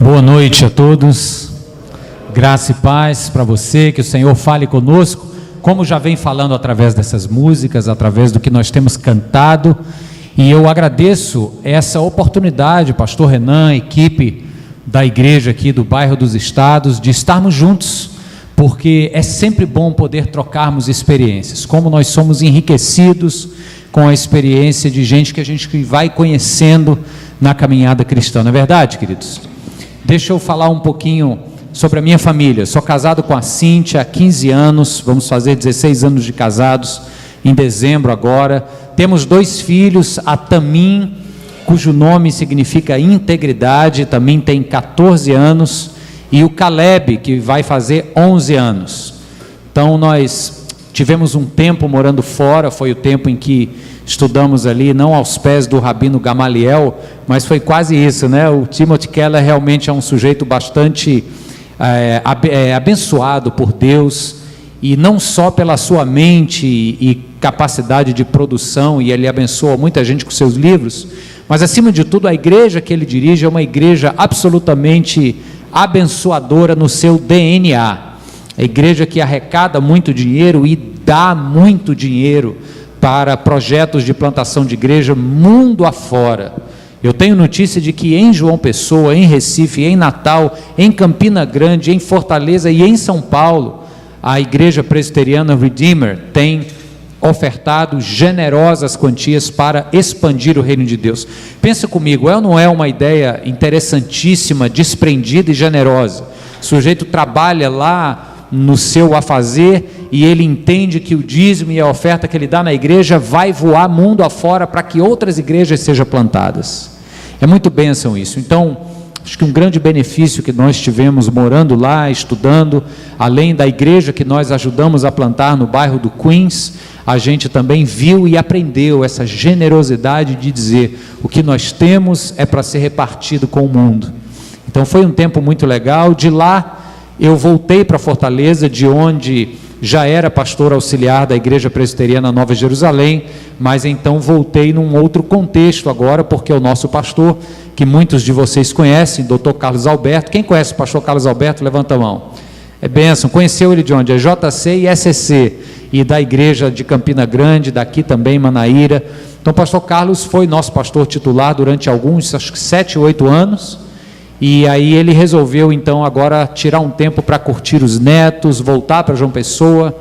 Boa noite a todos, graça e paz para você, que o Senhor fale conosco, como já vem falando através dessas músicas, através do que nós temos cantado, e eu agradeço essa oportunidade, pastor Renan, equipe da igreja aqui do bairro dos Estados, de estarmos juntos, porque é sempre bom poder trocarmos experiências, como nós somos enriquecidos com a experiência de gente que a gente vai conhecendo na caminhada cristã, não é verdade, queridos? Deixa eu falar um pouquinho sobre a minha família. Sou casado com a Cíntia há 15 anos, vamos fazer 16 anos de casados em dezembro agora. Temos 2 filhos, a Tamin, cujo nome significa integridade, também tem 14 anos, e o Caleb, que vai fazer 11 anos. Então nós tivemos um tempo morando fora, foi o tempo em que estudamos ali, não aos pés do Rabino Gamaliel, mas foi quase isso, né? O Timothy Keller realmente é um sujeito bastante abençoado por Deus, e não só pela sua mente e capacidade de produção, e ele abençoa muita gente com seus livros, mas acima de tudo a igreja que ele dirige é uma igreja absolutamente abençoadora no seu DNA, a igreja que arrecada muito dinheiro e dá muito dinheiro para projetos de plantação de igreja mundo afora. Eu tenho notícia de que em João Pessoa, em Recife, em Natal, em Campina Grande, em Fortaleza e em São Paulo, a igreja presbiteriana Redeemer tem ofertado generosas quantias para expandir o reino de Deus. Pensa comigo, não é uma ideia interessantíssima, desprendida e generosa? O sujeito trabalha lá no seu afazer, e ele entende que o dízimo e a oferta que ele dá na igreja vai voar mundo afora para que outras igrejas sejam plantadas. É muito bênção isso. Então, acho que um grande benefício que nós tivemos morando lá, estudando, além da igreja que nós ajudamos a plantar no bairro do Queens, a gente também viu e aprendeu essa generosidade de dizer, o que nós temos é para ser repartido com o mundo. Então foi um tempo muito legal. De lá eu voltei para Fortaleza, de onde já era pastor auxiliar da Igreja Presbiteriana Nova Jerusalém, mas então voltei num outro contexto agora, porque o nosso pastor, que muitos de vocês conhecem, Dr. Carlos Alberto, quem conhece o pastor Carlos Alberto, levanta a mão. É bênção, conheceu ele de onde? É JC e SCC, e da Igreja de Campina Grande, daqui também, Manaíra. Então o pastor Carlos foi nosso pastor titular durante alguns, acho que 7, 8 anos, e aí ele resolveu então agora tirar um tempo para curtir os netos, voltar para João Pessoa,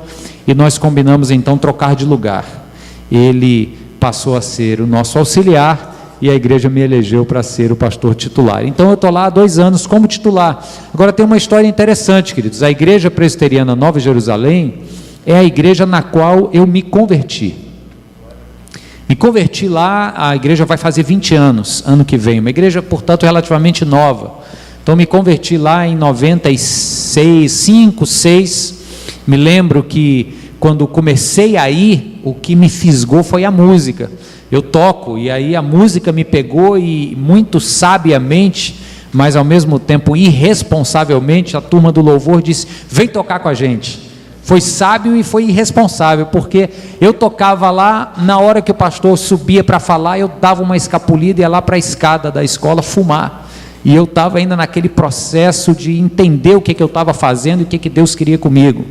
e nós combinamos então trocar de lugar. Ele passou a ser o nosso auxiliar e a igreja me elegeu para ser o pastor titular. Então eu estou lá há 2 anos como titular. Agora tem uma história interessante, queridos. A Igreja Presbiteriana Nova Jerusalém é a igreja na qual eu me converti. Me converti lá, a igreja vai fazer 20 anos, ano que vem, uma igreja, portanto, relativamente nova. Então, me converti lá em 96, 5, 6, me lembro que quando comecei a ir, o que me fisgou foi a música. Eu toco, e aí a música me pegou, e muito sabiamente, mas ao mesmo tempo irresponsavelmente, a turma do louvor disse, vem tocar com a gente. Foi sábio e foi irresponsável, porque eu tocava lá, na hora que o pastor subia para falar, eu dava uma escapulida e ia lá para a escada da escola fumar, e eu estava ainda naquele processo de entender o que eu estava fazendo e o que Deus queria comigo.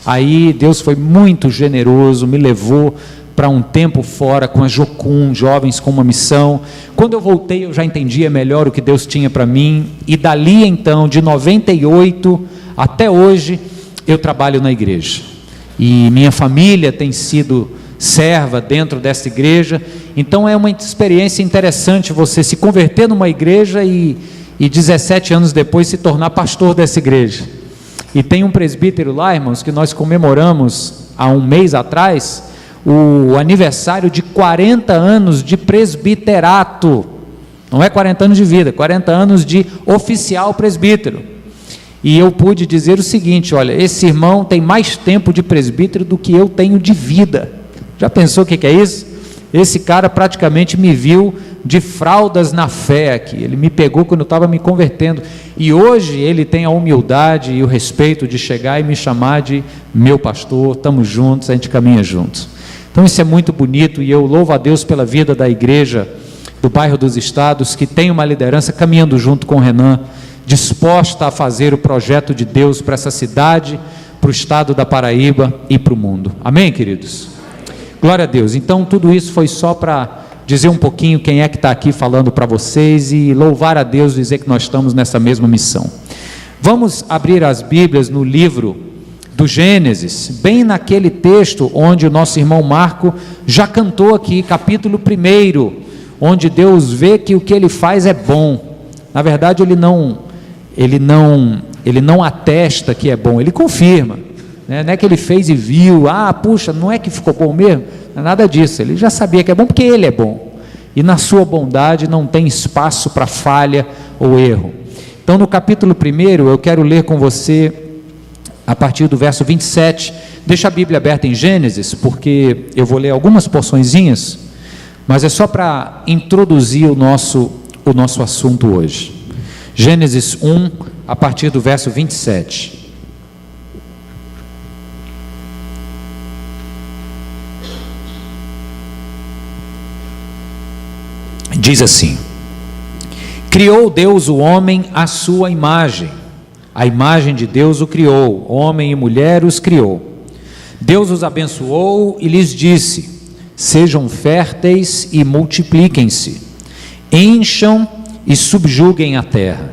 Aí Deus foi muito generoso, me levou para um tempo fora com a Jocum, jovens com uma missão. Quando eu voltei, eu já entendia melhor o que Deus tinha para mim, e dali então, de 98 até hoje, eu trabalho na igreja, e minha família tem sido serva dentro dessa igreja. Então é uma experiência interessante você se converter numa igreja e 17 anos depois se tornar pastor dessa igreja. E tem um presbítero lá, irmãos, que nós comemoramos há um mês atrás, o aniversário de 40 anos de presbiterato, não é 40 anos de vida, 40 anos de oficial presbítero. E eu pude dizer o seguinte, olha, esse irmão tem mais tempo de presbítero do que eu tenho de vida. Já pensou o que é isso? Esse cara praticamente me viu de fraldas na fé aqui, ele me pegou quando eu estava me convertendo, e hoje ele tem a humildade e o respeito de chegar e me chamar de meu pastor, estamos juntos, a gente caminha juntos. Então isso é muito bonito, e eu louvo a Deus pela vida da igreja do bairro dos Estados, que tem uma liderança caminhando junto com o Renan, disposta a fazer o projeto de Deus para essa cidade, para o estado da Paraíba e para o mundo. Amém, queridos? Glória a Deus. Então tudo isso foi só para dizer um pouquinho quem é que está aqui falando para vocês e louvar a Deus, dizer que nós estamos nessa mesma missão. Vamos abrir as Bíblias no livro do Gênesis, bem naquele texto onde o nosso irmão Marco já cantou aqui, capítulo 1, onde Deus vê que o que ele faz é bom. Na verdade ele não atesta que é bom, ele confirma, né? Não é que ele fez e viu, puxa, não é que ficou bom mesmo, não é nada disso, ele já sabia que é bom porque ele é bom, e na sua bondade não tem espaço para falha ou erro. Então no capítulo 1 eu quero ler com você a partir do verso 27, deixa a Bíblia aberta em Gênesis, porque eu vou ler algumas porçõezinhas, mas é só para introduzir o nosso assunto hoje. Gênesis 1, a partir do verso 27. Diz assim: criou Deus o homem à sua imagem, a imagem de Deus o criou, homem e mulher os criou. Deus os abençoou e lhes disse: sejam férteis e multipliquem-se, encham e subjuguem a terra.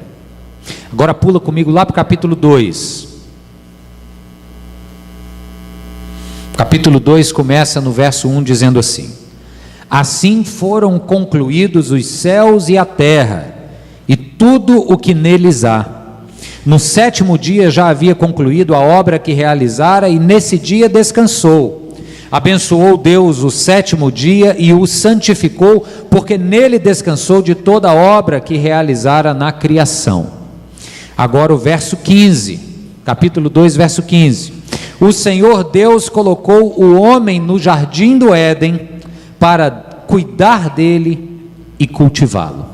Agora pula comigo lá para o capítulo 2. Capítulo 2 começa no verso 1 dizendo assim: assim foram concluídos os céus e a terra, e tudo o que neles há. No 7º dia já havia concluído a obra que realizara, e nesse dia descansou. Abençoou Deus o 7º dia e o santificou, porque nele descansou de toda a obra que realizara na criação. Agora o verso 15, capítulo 2, verso 15. O Senhor Deus colocou o homem no jardim do Éden para cuidar dele e cultivá-lo.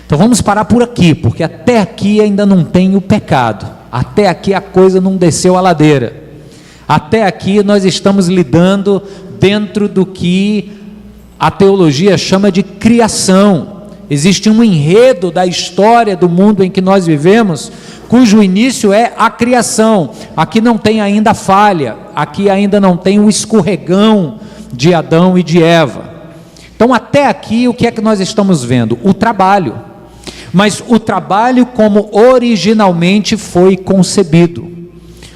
Então vamos parar por aqui, porque até aqui ainda não tem o pecado, até aqui a coisa não desceu a ladeira, até aqui nós estamos lidando dentro do que a teologia chama de criação. Existe um enredo da história do mundo em que nós vivemos, cujo início é a criação. Aqui não tem ainda a falha, aqui ainda não tem o escorregão de Adão e de Eva. Então até aqui o que é que nós estamos vendo? O trabalho, mas o trabalho como originalmente foi concebido,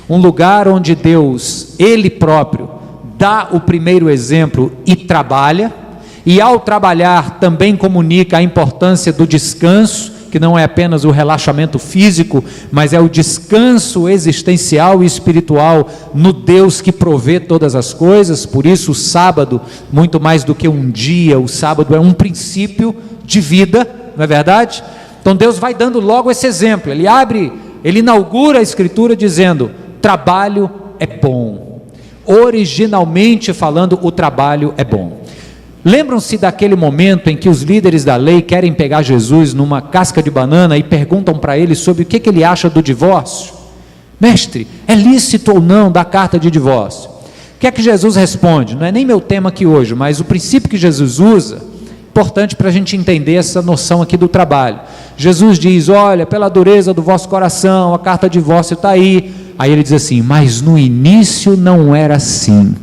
um lugar onde Deus, Ele próprio, dá o primeiro exemplo e trabalha, e ao trabalhar também comunica a importância do descanso, que não é apenas o relaxamento físico, mas é o descanso existencial e espiritual no Deus que provê todas as coisas. Por isso o sábado, muito mais do que um dia, o sábado é um princípio de vida, não é verdade? Então Deus vai dando logo esse exemplo, ele inaugura a escritura dizendo: trabalho é bom. Originalmente falando, o trabalho é bom. Lembram-se daquele momento em que os líderes da lei querem pegar Jesus numa casca de banana e perguntam para ele sobre o que ele acha do divórcio? Mestre, é lícito ou não dar carta de divórcio? O que é que Jesus responde? Não é nem meu tema aqui hoje, mas o princípio que Jesus usa, importante para a gente entender essa noção aqui do trabalho. Jesus diz: olha, pela dureza do vosso coração, a carta de divórcio está aí. Aí ele diz assim: mas no início não era assim.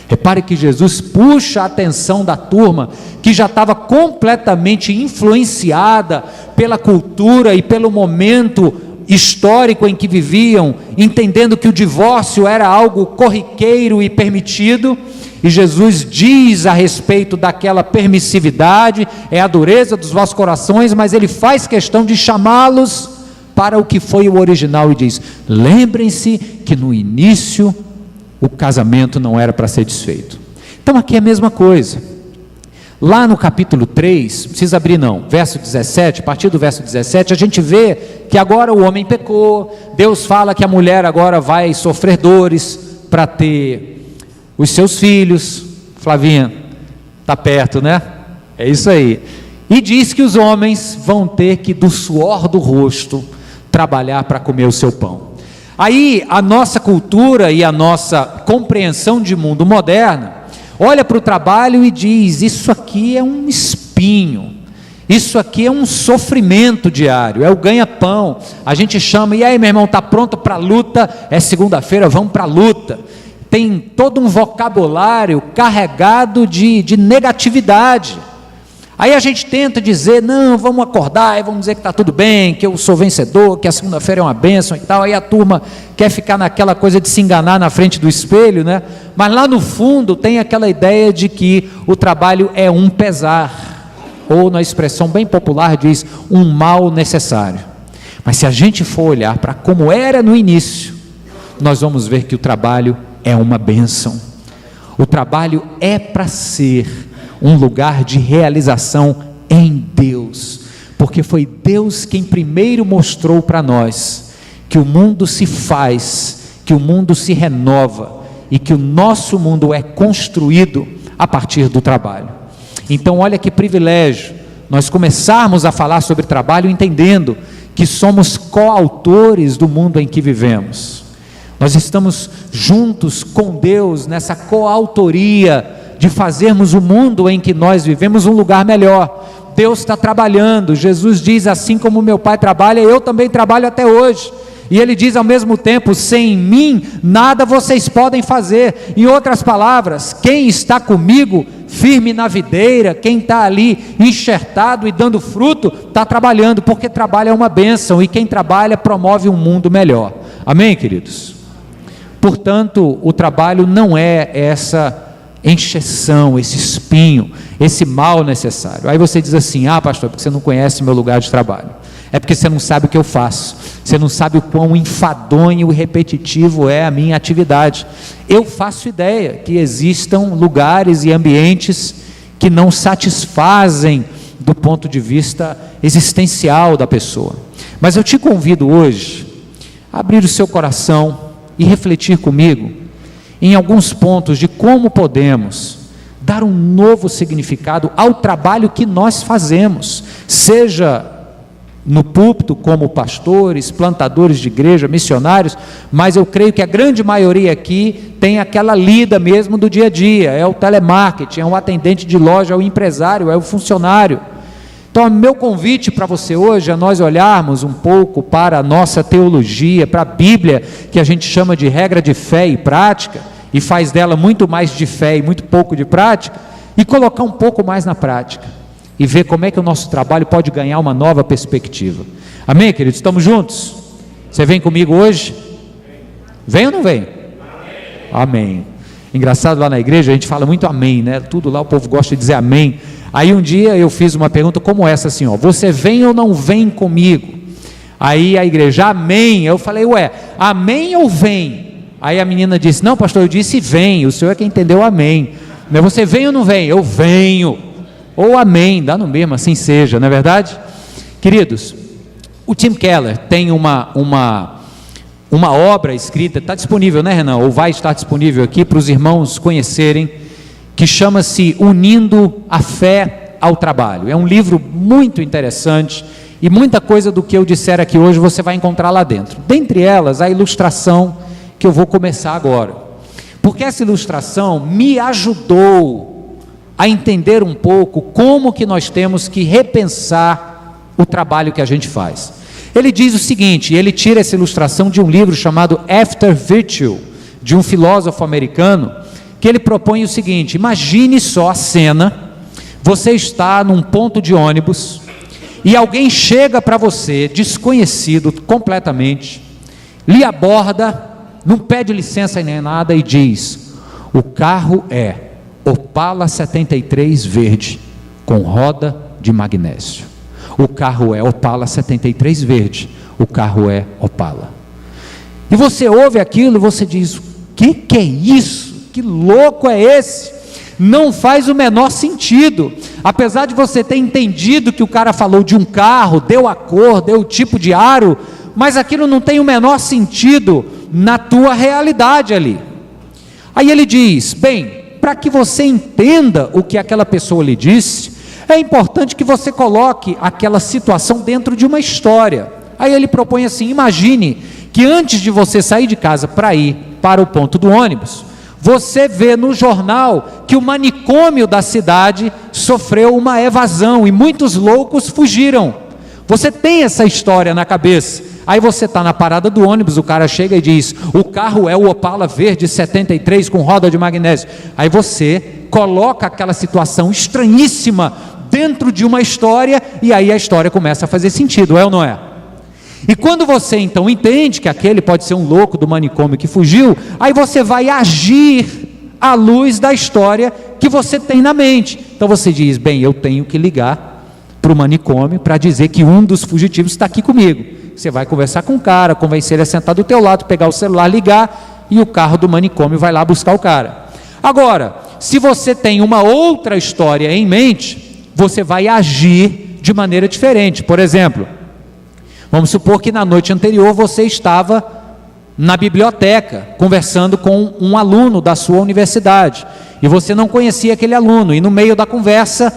Repare que Jesus puxa a atenção da turma que já estava completamente influenciada pela cultura e pelo momento histórico em que viviam, entendendo que o divórcio era algo corriqueiro e permitido, e Jesus diz a respeito daquela permissividade, é a dureza dos vossos corações, mas ele faz questão de chamá-los para o que foi o original e diz: lembrem-se que no início o casamento não era para ser desfeito. Então aqui é a mesma coisa. Lá no capítulo 3, não precisa abrir não, verso 17, a partir do verso 17, a gente vê que agora o homem pecou, Deus fala que a mulher agora vai sofrer dores para ter os seus filhos. Flavinha, está perto, né? É isso aí. E diz que os homens vão ter que do suor do rosto trabalhar para comer o seu pão. Aí a nossa cultura e a nossa compreensão de mundo moderna olha para o trabalho e diz: isso aqui é um espinho, Isso aqui é um sofrimento diário, é o ganha-pão. A gente chama, e aí meu irmão, está pronto para a luta? É segunda-feira, vamos para a luta. Tem todo um vocabulário carregado de negatividade. Aí a gente tenta dizer, não, vamos acordar e vamos dizer que está tudo bem, que eu sou vencedor, que a segunda-feira é uma bênção e tal. Aí a turma quer ficar naquela coisa de se enganar na frente do espelho, né? Mas lá no fundo tem aquela ideia de que o trabalho é um pesar, ou na expressão bem popular diz, um mal necessário. Mas se a gente for olhar para como era no início, nós vamos ver que o trabalho é uma bênção. O trabalho é para ser um lugar de realização em Deus, porque foi Deus quem primeiro mostrou para nós que o mundo se faz, que o mundo se renova e que o nosso mundo é construído a partir do trabalho. Então olha que privilégio nós começarmos a falar sobre trabalho entendendo que somos coautores do mundo em que vivemos. Nós estamos juntos com Deus nessa coautoria de fazermos o mundo em que nós vivemos um lugar melhor. Deus está trabalhando. Jesus diz, assim como meu Pai trabalha, eu também trabalho até hoje. E Ele diz ao mesmo tempo, sem mim nada vocês podem fazer. Em outras palavras, quem está comigo firme na videira, quem está ali enxertado e dando fruto, está trabalhando, porque trabalho é uma bênção, e quem trabalha promove um mundo melhor. Amém, queridos? Portanto, o trabalho não é essa encheção, esse espinho, esse mal necessário. Aí você diz assim, pastor, porque você não conhece meu lugar de trabalho. É porque você não sabe o que eu faço, você não sabe o quão enfadonho e repetitivo é a minha atividade. Eu faço ideia que existam lugares e ambientes que não satisfazem do ponto de vista existencial da pessoa. Mas eu te convido hoje a abrir o seu coração e refletir comigo em alguns pontos de como podemos dar um novo significado ao trabalho que nós fazemos, seja no púlpito como pastores, plantadores de igreja, missionários, mas eu creio que a grande maioria aqui tem aquela lida mesmo do dia a dia, é o telemarketing, é o atendente de loja, é o empresário, é o funcionário. Então, meu convite para você hoje é nós olharmos um pouco para a nossa teologia, para a Bíblia, que a gente chama de regra de fé e prática, e faz dela muito mais de fé e muito pouco de prática, e colocar um pouco mais na prática, e ver como é que o nosso trabalho pode ganhar uma nova perspectiva. Amém, queridos? Estamos juntos? Você vem comigo hoje? Vem ou não vem? Amém. Engraçado, lá na igreja a gente fala muito amém, né? Tudo lá o povo gosta de dizer amém. Aí um dia eu fiz uma pergunta como essa assim, você vem ou não vem comigo? Aí a igreja, amém. Eu falei, amém ou vem? Aí a menina disse, não pastor, eu disse vem, o senhor é quem entendeu amém. Mas você vem ou não vem? Eu venho. Ou amém, dá no mesmo, assim seja, não é verdade? Queridos, o Tim Keller tem uma obra escrita, está disponível, né, Renan? Ou vai estar disponível aqui para os irmãos conhecerem, que chama-se Unindo a Fé ao Trabalho. É um livro muito interessante e muita coisa do que eu disser aqui hoje você vai encontrar lá dentro. Dentre elas, a ilustração que eu vou começar agora, porque essa ilustração me ajudou a entender um pouco como que nós temos que repensar o trabalho que a gente faz. Ele diz o seguinte, ele tira essa ilustração de um livro chamado After Virtue, de um filósofo americano, que ele propõe o seguinte, imagine só a cena, você está num ponto de ônibus, e alguém chega para você, desconhecido completamente, lhe aborda, não pede licença nem nada e diz, o carro é Opala 73 verde, com roda de magnésio. O carro é Opala 73 verde, o carro é Opala. E você ouve aquilo e você diz, que é isso? Que louco é esse? Não faz o menor sentido, apesar de você ter entendido que o cara falou de um carro, deu a cor, deu o tipo de aro, mas aquilo não tem o menor sentido na tua realidade ali. Aí ele diz, bem, para que você entenda o que aquela pessoa lhe disse, é importante que você coloque aquela situação dentro de uma história. Aí ele propõe assim, imagine que antes de você sair de casa para ir para o ponto do ônibus, você vê no jornal que o manicômio da cidade sofreu uma evasão e muitos loucos fugiram. Você tem essa história na cabeça. Aí você está na parada do ônibus, o cara chega e diz: o carro é o Opala verde 73 com roda de magnésio. Aí você coloca aquela situação estranhíssima dentro de uma história, e aí a história começa a fazer sentido, é ou não é? E quando você então entende que aquele pode ser um louco do manicômio que fugiu, aí você vai agir à luz da história que você tem na mente. Então você diz: bem, eu tenho que ligar para o manicômio para dizer que um dos fugitivos está aqui comigo. Você vai conversar com o cara, convencer ele a sentar do teu lado, pegar o celular, ligar, e o carro do manicômio vai lá buscar o cara. Agora, se você tem uma outra história em mente, você vai agir de maneira diferente. Por exemplo, vamos supor que na noite anterior você estava na biblioteca, conversando com um aluno da sua universidade, e você não conhecia aquele aluno, e no meio da conversa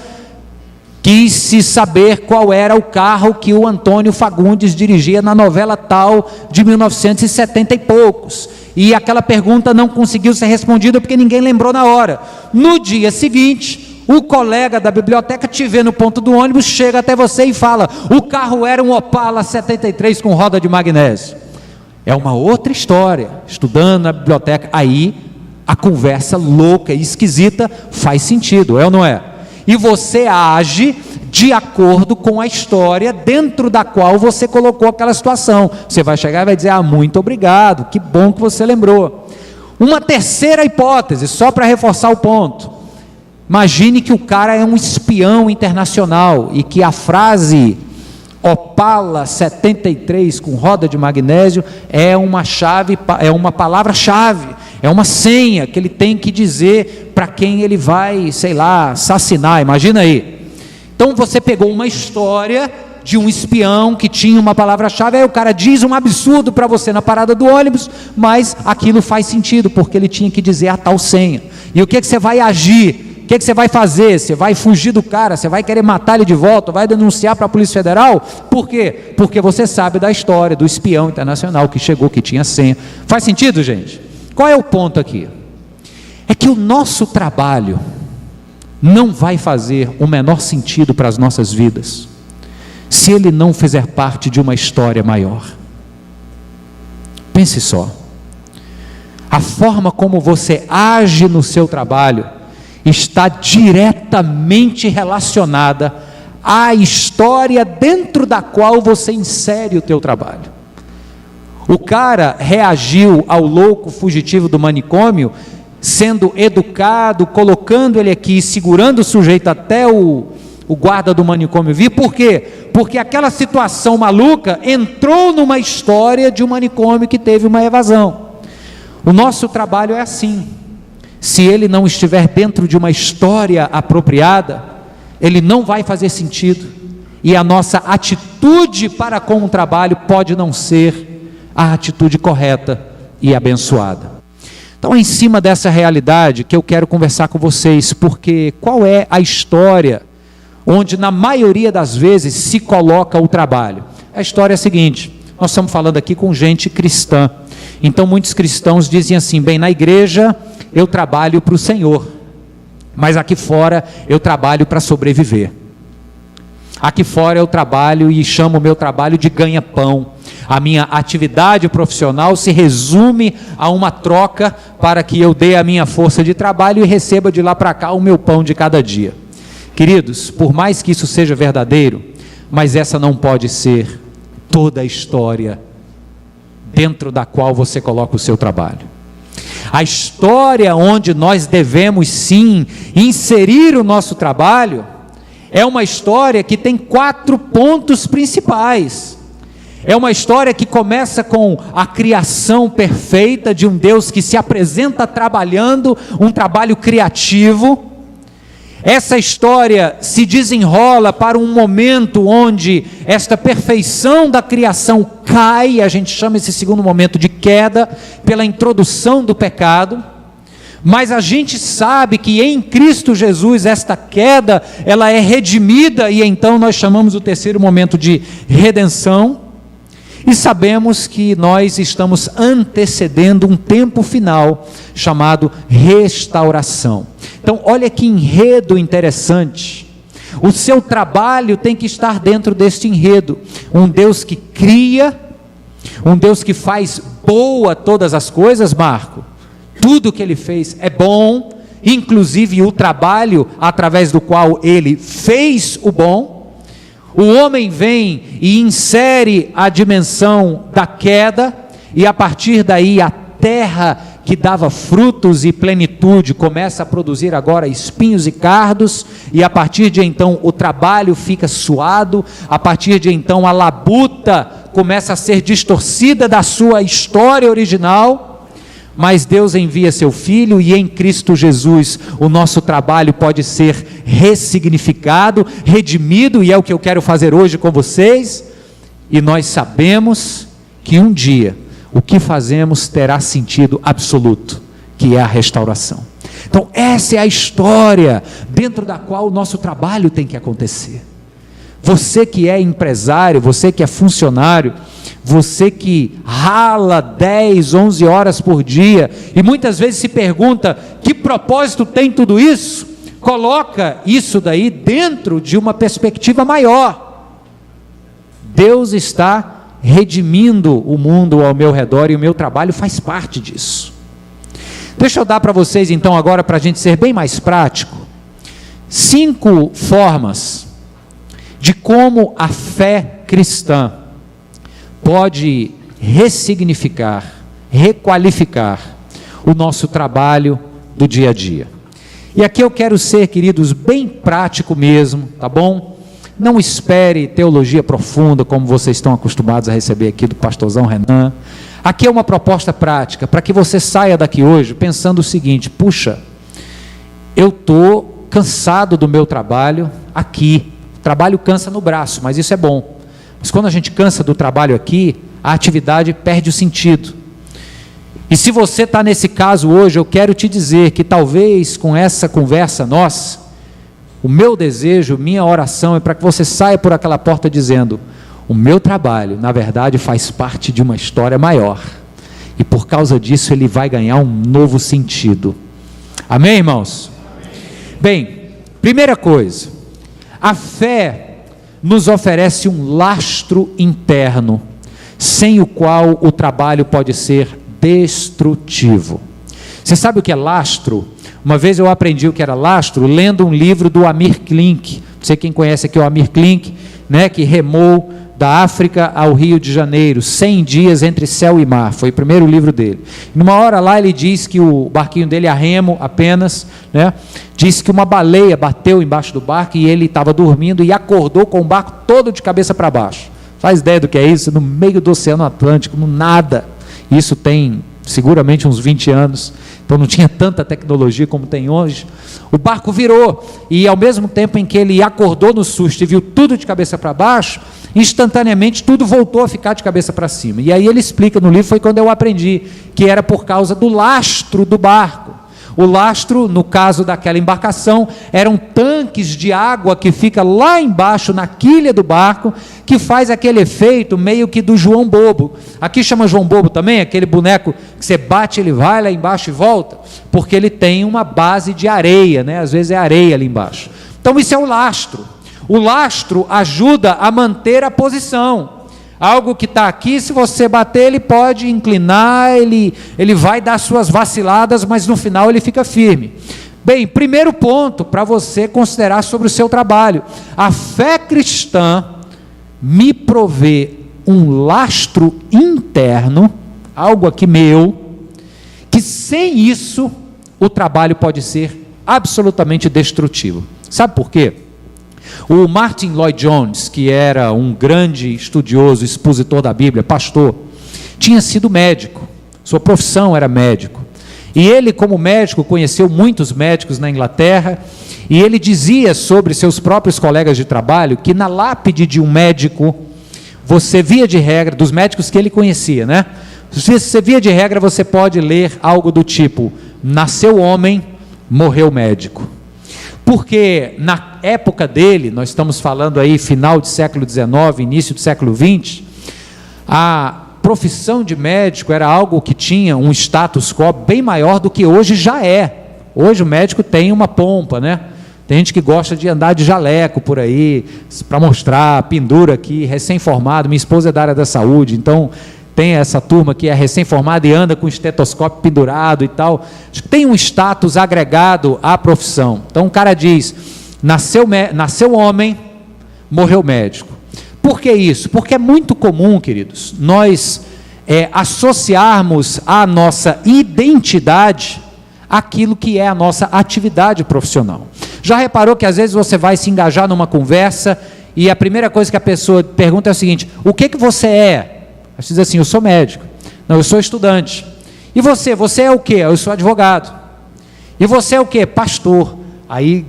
quis-se saber qual era o carro que o Antônio Fagundes dirigia na novela tal de 1970 e poucos, e aquela pergunta não conseguiu ser respondida porque ninguém lembrou na hora. No dia seguinte, o colega da biblioteca te vê no ponto do ônibus, chega até você e fala: o carro era um Opala 73 com roda de magnésio. É uma outra história. Estudando na biblioteca, aí a conversa louca e esquisita faz sentido, é ou não é? E você age de acordo com a história dentro da qual você colocou aquela situação. Você vai chegar e vai dizer: ah, muito obrigado, que bom que você lembrou. Uma terceira hipótese, só para reforçar o ponto: imagine que o cara é um espião internacional e que a frase Opala 73 com roda de magnésio é uma chave, é uma palavra-chave, é uma senha que ele tem que dizer para quem ele vai, sei lá, assassinar. Imagina aí. Então você pegou uma história de um espião que tinha uma palavra-chave, aí o cara diz um absurdo para você na parada do ônibus, mas aquilo faz sentido, porque ele tinha que dizer a tal senha. E o que você vai agir? O que você vai fazer? Você vai fugir do cara? Você vai querer matar ele de volta? Vai denunciar para a Polícia Federal? Por quê? Porque você sabe da história do espião internacional que chegou, que tinha senha. Faz sentido, gente? Qual é o ponto aqui? É que o nosso trabalho não vai fazer o menor sentido para as nossas vidas se ele não fizer parte de uma história maior. Pense só. A forma como você age no seu trabalho está diretamente relacionada à história dentro da qual você insere o teu trabalho. O cara reagiu ao louco fugitivo do manicômio, sendo educado, colocando ele aqui, segurando o sujeito até o guarda do manicômio vir. Por quê? Porque aquela situação maluca entrou numa história de um manicômio que teve uma evasão. O nosso trabalho é assim. Se ele não estiver dentro de uma história apropriada, ele não vai fazer sentido, e a nossa atitude para com o trabalho pode não ser a atitude correta e abençoada. Então é em cima dessa realidade que eu quero conversar com vocês, porque qual é a história onde na maioria das vezes se coloca o trabalho? A história é a seguinte: nós estamos falando aqui com gente cristã, então muitos cristãos dizem assim: bem, na igreja eu trabalho para o Senhor, mas aqui fora eu trabalho para sobreviver. Aqui fora eu trabalho e chamo o meu trabalho de ganha-pão. A minha atividade profissional se resume a uma troca para que eu dê a minha força de trabalho e receba de lá para cá o meu pão de cada dia. Queridos, por mais que isso seja verdadeiro, mas essa não pode ser toda a história dentro da qual você coloca o seu trabalho. A história onde nós devemos sim inserir o nosso trabalho é uma história que tem 4 pontos principais. É uma história que começa com a criação perfeita de um Deus que se apresenta trabalhando um trabalho criativo. Essa história se desenrola para um momento onde esta perfeição da criação cai, a gente chama esse segundo momento de queda, pela introdução do pecado, mas a gente sabe que em Cristo Jesus esta queda, ela é redimida, e então nós chamamos o terceiro momento de redenção. E sabemos que nós estamos antecedendo um tempo final chamado restauração. Então, olha que enredo interessante. O seu trabalho tem que estar dentro deste enredo. Um Deus que cria, um Deus que faz boa todas as coisas, Marco. Tudo que ele fez é bom, inclusive o trabalho através do qual ele fez o bom. O homem vem e insere a dimensão da queda, e a partir daí a terra que dava frutos e plenitude começa a produzir agora espinhos e cardos, e a partir de então o trabalho fica suado, a partir de então a labuta começa a ser distorcida da sua história original. Mas Deus envia seu Filho, e em Cristo Jesus o nosso trabalho pode ser ressignificado, redimido, e é o que eu quero fazer hoje com vocês. E nós sabemos que um dia o que fazemos terá sentido absoluto, que é a restauração. Então essa é a história dentro da qual o nosso trabalho tem que acontecer. Você que é empresário, você que é funcionário, você que rala 10, 11 horas por dia, e muitas vezes se pergunta, que propósito tem tudo isso? Coloca isso daí dentro de uma perspectiva maior. Deus está redimindo o mundo ao meu redor, e o meu trabalho faz parte disso. Deixa eu dar para vocês então agora, para a gente ser bem mais prático, 5 formas de como a fé cristã pode ressignificar, requalificar o nosso trabalho do dia a dia. E aqui eu quero ser, queridos, bem prático mesmo, tá bom? Não espere teologia profunda, como vocês estão acostumados a receber aqui do pastorzão Renan. Aqui é uma proposta prática, para que você saia daqui hoje pensando o seguinte: puxa, eu estou cansado do meu trabalho aqui. O trabalho cansa no braço, mas isso é bom. Mas quando a gente cansa do trabalho aqui, a atividade perde o sentido. E se você está nesse caso hoje, eu quero te dizer que talvez com essa conversa nossa, o meu desejo, minha oração é para que você saia por aquela porta dizendo: o meu trabalho, na verdade, faz parte de uma história maior, e por causa disso ele vai ganhar um novo sentido. Amém, irmãos? Bem, primeira coisa, a fé nos oferece um lastro interno, sem o qual o trabalho pode ser destrutivo. Você sabe o que é lastro? Uma vez eu aprendi o que era lastro lendo um livro do Amir Klink. Não sei quem conhece aqui o Amir Klink, né, que remou da África ao Rio de Janeiro, 100 dias entre céu e mar, foi o primeiro livro dele. Numa hora lá ele diz que o barquinho dele a remo apenas, né, diz que uma baleia bateu embaixo do barco e ele estava dormindo e acordou com o barco todo de cabeça para baixo. Faz ideia do que é isso? No meio do Oceano Atlântico, no nada. Isso tem seguramente uns 20 anos, então não tinha tanta tecnologia como tem hoje. O barco virou, e ao mesmo tempo em que ele acordou no susto e viu tudo de cabeça para baixo, instantaneamente tudo voltou a ficar de cabeça para cima. E aí ele explica no livro, foi quando eu aprendi, que era por causa do lastro do barco. O lastro, no caso daquela embarcação, eram tanques de água que fica lá embaixo na quilha do barco, que faz aquele efeito meio que do João Bobo. Aqui chama João Bobo também, aquele boneco que você bate, ele vai lá embaixo e volta, porque ele tem uma base de areia, né? Às vezes é areia ali embaixo. Então isso é o lastro. O lastro ajuda a manter a posição. Algo que está aqui, se você bater, ele pode inclinar, ele vai dar suas vaciladas, mas no final ele fica firme. Bem, primeiro ponto para você considerar sobre o seu trabalho: a fé cristã me provê um lastro interno, algo aqui meu, que sem isso o trabalho pode ser absolutamente destrutivo. Sabe por quê? O Martin Lloyd-Jones, que era um grande estudioso, expositor da Bíblia, pastor, tinha sido médico, sua profissão era médico, e ele, como médico, conheceu muitos médicos na Inglaterra, e ele dizia sobre seus próprios colegas de trabalho, que na lápide de um médico, você via de regra, dos médicos que ele conhecia, né? Você via de regra, você pode ler algo do tipo: nasceu homem, morreu médico. Porque na época dele, nós estamos falando aí final do século XIX, início do século XX, a profissão de médico era algo que tinha um status quo bem maior do que hoje já é. Hoje o médico tem uma pompa, né? Tem gente que gosta de andar de jaleco por aí, para mostrar, pendura aqui, recém-formado. Minha esposa é da área da saúde, então tem essa turma que é recém-formada e anda com estetoscópio pendurado e tal. Tem um status agregado à profissão. Então o cara diz, nasceu homem, morreu médico. Por que isso? Porque é muito comum, queridos, nós associarmos a nossa identidade àquilo que é a nossa atividade profissional. Já reparou que às vezes você vai se engajar numa conversa e a primeira coisa que a pessoa pergunta é o seguinte: o que você é? Você diz assim: eu sou médico. Não, eu sou estudante. E você? Você é o quê? Eu sou advogado. E você é o quê? Pastor. Aí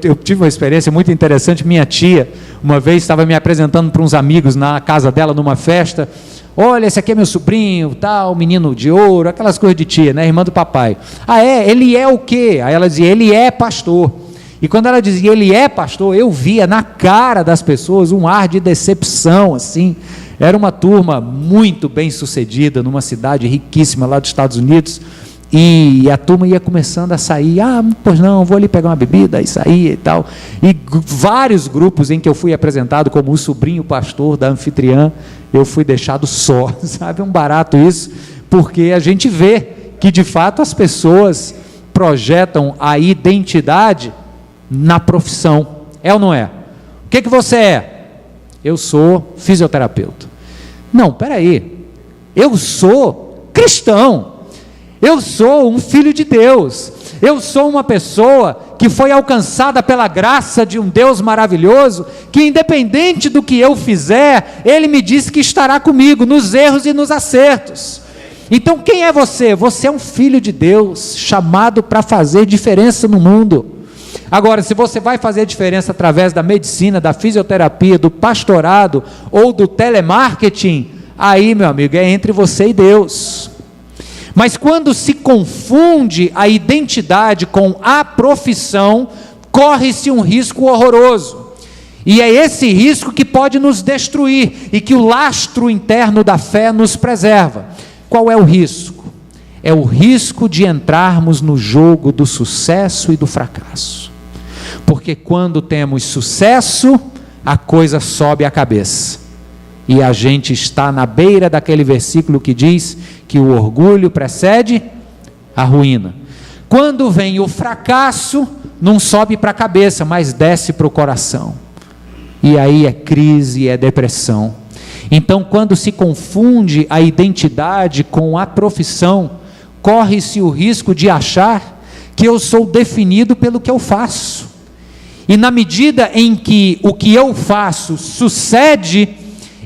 eu tive uma experiência muito interessante. Minha tia uma vez estava me apresentando para uns amigos na casa dela numa festa. Olha, esse aqui é meu sobrinho, tal, menino de ouro, aquelas coisas de tia, né, irmã do papai. Ah, ele é o quê? Aí ela dizia: ele é pastor. E quando ela dizia ele é pastor, eu via na cara das pessoas um ar de decepção, assim. Era uma turma muito bem sucedida, numa cidade riquíssima lá dos Estados Unidos. E a turma ia começando a sair: ah, pois não, vou ali pegar uma bebida, e sair e tal. E vários grupos em que eu fui apresentado como o sobrinho pastor da anfitriã, eu fui deixado só, sabe? É um barato isso, porque a gente vê que de fato as pessoas projetam a identidade na profissão. É ou não é? O que você é? Eu sou fisioterapeuta. Não, peraí, eu sou cristão. Eu sou um filho de Deus, eu sou uma pessoa que foi alcançada pela graça de um Deus maravilhoso, que independente do que eu fizer, Ele me disse que estará comigo, nos erros e nos acertos. Então quem é você? Você é um filho de Deus, chamado para fazer diferença no mundo. Agora, se você vai fazer diferença através da medicina, da fisioterapia, do pastorado, ou do telemarketing, aí, meu amigo, é entre você e Deus. Mas quando se confunde a identidade com a profissão, corre-se um risco horroroso. E é esse risco que pode nos destruir e que o lastro interno da fé nos preserva. Qual é o risco? É o risco de entrarmos no jogo do sucesso e do fracasso. Porque quando temos sucesso, a coisa sobe a cabeça. E a gente está na beira daquele versículo que diz que o orgulho precede a ruína. Quando vem o fracasso, não sobe para a cabeça, mas desce para o coração. E aí é crise, é depressão. Então, quando se confunde a identidade com a profissão, corre-se o risco de achar que eu sou definido pelo que eu faço. E na medida em que o que eu faço sucede,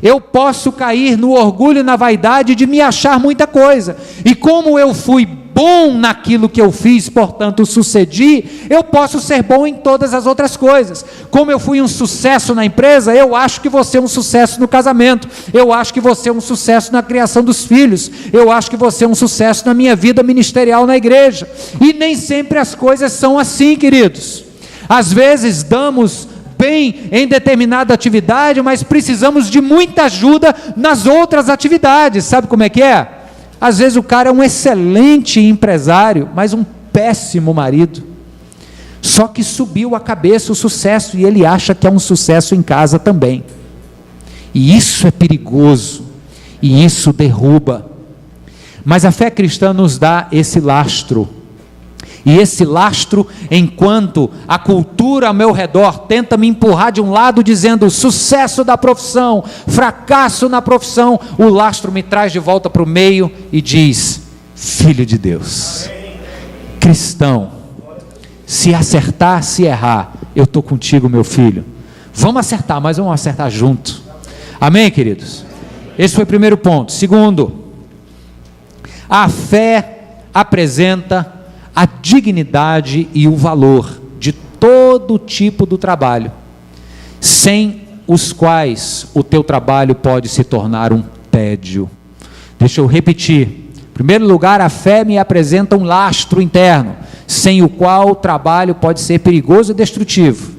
eu posso cair no orgulho e na vaidade de me achar muita coisa. E como eu fui bom naquilo que eu fiz, portanto sucedi, eu posso ser bom em todas as outras coisas. Como eu fui um sucesso na empresa, eu acho que você é um sucesso no casamento, eu acho que você é um sucesso na criação dos filhos, eu acho que você é um sucesso na minha vida ministerial na igreja. E nem sempre as coisas são assim, queridos. Às vezes damos bem em determinada atividade, mas precisamos de muita ajuda nas outras atividades. Sabe como é que é? Às vezes o cara é um excelente empresário, mas um péssimo marido. Só que subiu a cabeça o sucesso e ele acha que é um sucesso em casa também. E isso é perigoso, e isso derruba. Mas a fé cristã nos dá esse lastro. E esse lastro, enquanto a cultura ao meu redor tenta me empurrar de um lado dizendo sucesso da profissão, fracasso na profissão, o lastro me traz de volta para o meio e diz: filho de Deus, cristão, se acertar, se errar, eu estou contigo, meu filho. Vamos acertar, mas vamos acertar junto. Amém, queridos? Esse foi o primeiro ponto. Segundo, a fé apresenta a dignidade e o valor de todo tipo do trabalho, sem os quais o teu trabalho pode se tornar um tédio. Deixa eu repetir. Em primeiro lugar, a fé me apresenta um lastro interno, sem o qual o trabalho pode ser perigoso e destrutivo.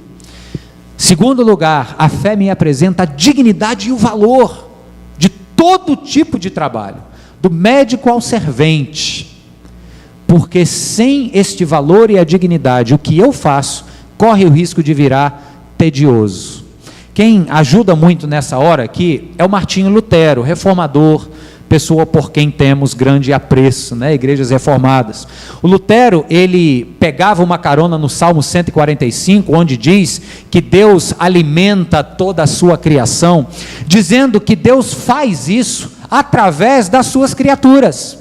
Segundo lugar, a fé me apresenta a dignidade e o valor de todo tipo de trabalho, do médico ao servente, porque sem este valor e a dignidade, o que eu faço corre o risco de virar tedioso. Quem ajuda muito nessa hora aqui é o Martinho Lutero, reformador, pessoa por quem temos grande apreço, né? Igrejas reformadas. O Lutero, ele pegava uma carona no Salmo 145, onde diz que Deus alimenta toda a sua criação, dizendo que Deus faz isso através das suas criaturas.